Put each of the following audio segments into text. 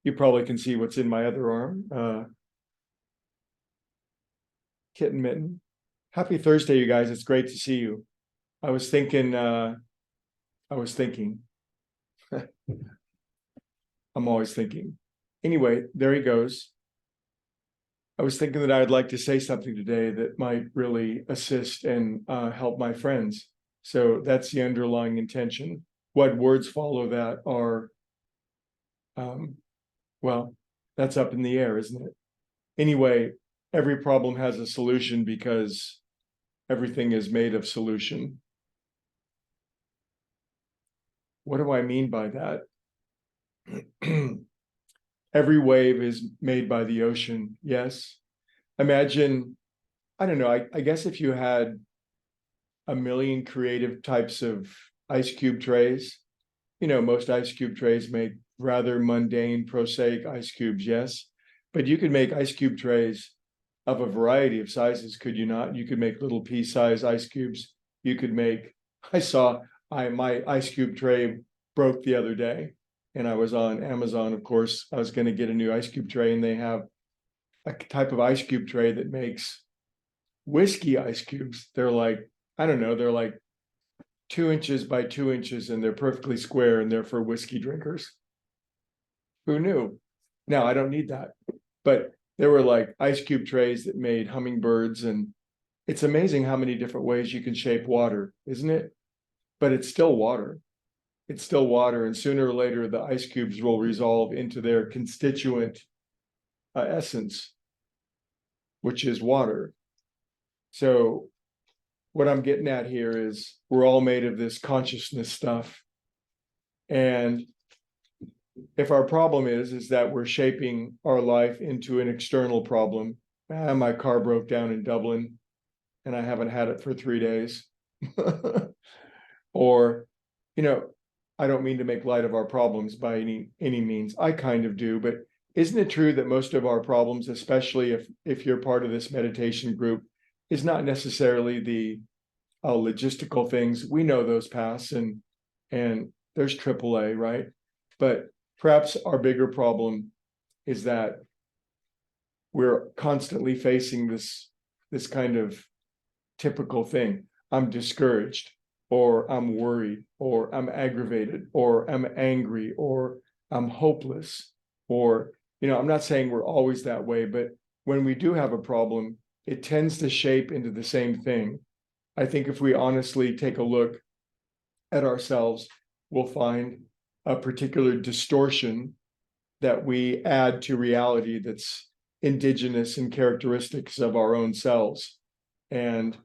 You probably can see what's in my other arm. Kitten Mitten. Happy Thursday, you guys. It's great to see you. I was thinking, I'm always thinking. Anyway, there he goes. I was thinking that I'd like to say something today that might really assist and help my friends. So that's the underlying intention. What words follow that are, well, that's up in the air, isn't it? Anyway, every problem has a solution because everything is made of solution. What do I mean by that? Every wave is made by the ocean. Yes. Imagine, I don't know, I guess if you had a million creative types of ice cube trays, most ice cube trays make rather mundane, prosaic ice cubes, yes. But you could make ice cube trays of a variety of sizes, could you not? You could make little pea-sized ice cubes. You could make, my ice cube tray broke the other day, and I was on Amazon, of course. I was going to get a new ice cube tray, and they have a type of ice cube tray that makes whiskey ice cubes. They're like, I don't know, they're like 2 inches by 2 inches, and they're perfectly square, and they're for whiskey drinkers. Who knew? Now I don't need that. But there were like ice cube trays that made hummingbirds, and it's amazing how many different ways you can shape water, isn't it? But it's still water. It's still water, and sooner or later the ice cubes will resolve into their constituent essence, which is water. So what I'm getting at here is we're all made of this consciousness stuff. And if our problem is that we're shaping our life into an external problem, my car broke down in Dublin and I haven't had it for 3 days. Or, I don't mean to make light of our problems by any means. I kind of do, but isn't it true that most of our problems, especially if you're part of this meditation group, is not necessarily the logistical things? We know those paths, and there's AAA, right? But perhaps our bigger problem is that we're constantly facing this kind of typical thing. I'm discouraged, or I'm worried, or I'm aggravated, or I'm angry, or I'm hopeless, or, I'm not saying we're always that way, but when we do have a problem, it tends to shape into the same thing. I think if we honestly take a look at ourselves, we'll find a particular distortion that we add to reality that's indigenous and characteristics of our own selves. And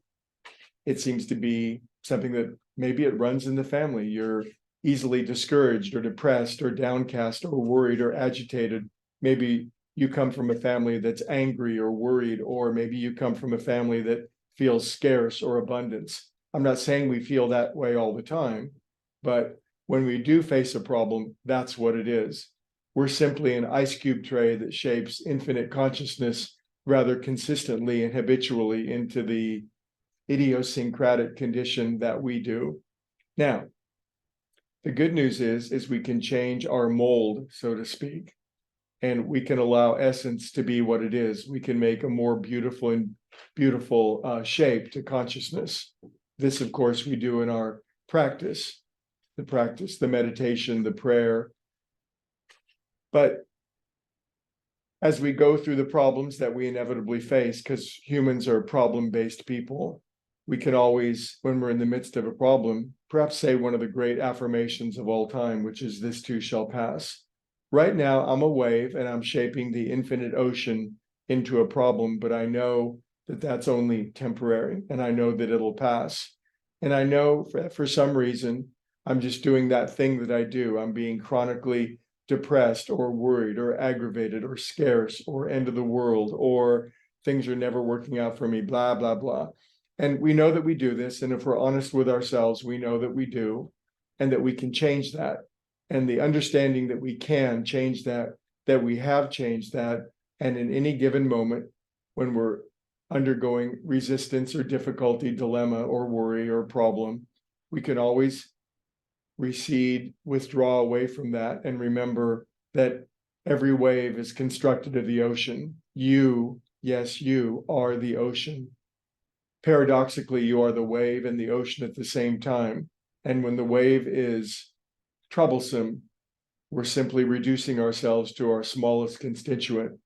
it seems to be something that maybe it runs in the family. You're easily discouraged or depressed or downcast or worried or agitated. Maybe you come from a family that's angry or worried, or maybe you come from a family that feels scarce or abundance. I'm not saying we feel that way all the time, but when we do face a problem, that's what it is. We're simply an ice cube tray that shapes infinite consciousness rather consistently and habitually into the idiosyncratic condition that we do. Now, the good news is we can change our mold, so to speak, and we can allow essence to be what it is. We can make a more beautiful shape to consciousness. This, of course, we do in our practice, the meditation, the prayer. But as we go through the problems that we inevitably face, because humans are problem-based people, we can always, when we're in the midst of a problem, perhaps say one of the great affirmations of all time, which is, "This too shall pass." Right now, I'm a wave and I'm shaping the infinite ocean into a problem, but I know that that's only temporary, and I know that it'll pass. And I know for some reason, I'm just doing that thing that I do. I'm being chronically depressed or worried or aggravated or scarce or end of the world, or things are never working out for me, blah, blah, blah. And we know that we do this. And if we're honest with ourselves, we know that we do, and that we can change that. And the understanding that we can change that we have changed that. And in any given moment, when we're undergoing resistance or difficulty, dilemma or worry or problem, we can always recede, withdraw away from that, and remember that Every wave is constructed of the ocean. You, yes, you are the ocean. Paradoxically, you are the wave and the ocean at the same time. And when the wave is troublesome, we're simply reducing ourselves to our smallest constituent.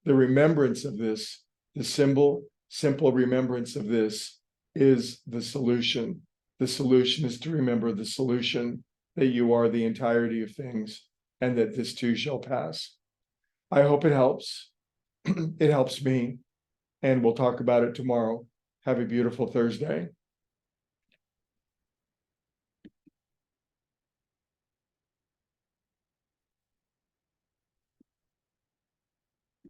The remembrance of this, the simple remembrance of this is the solution. The solution is to remember the solution, that you are the entirety of things and that this too shall pass. I hope it helps. It helps me, and we'll talk about it tomorrow. Have a beautiful Thursday.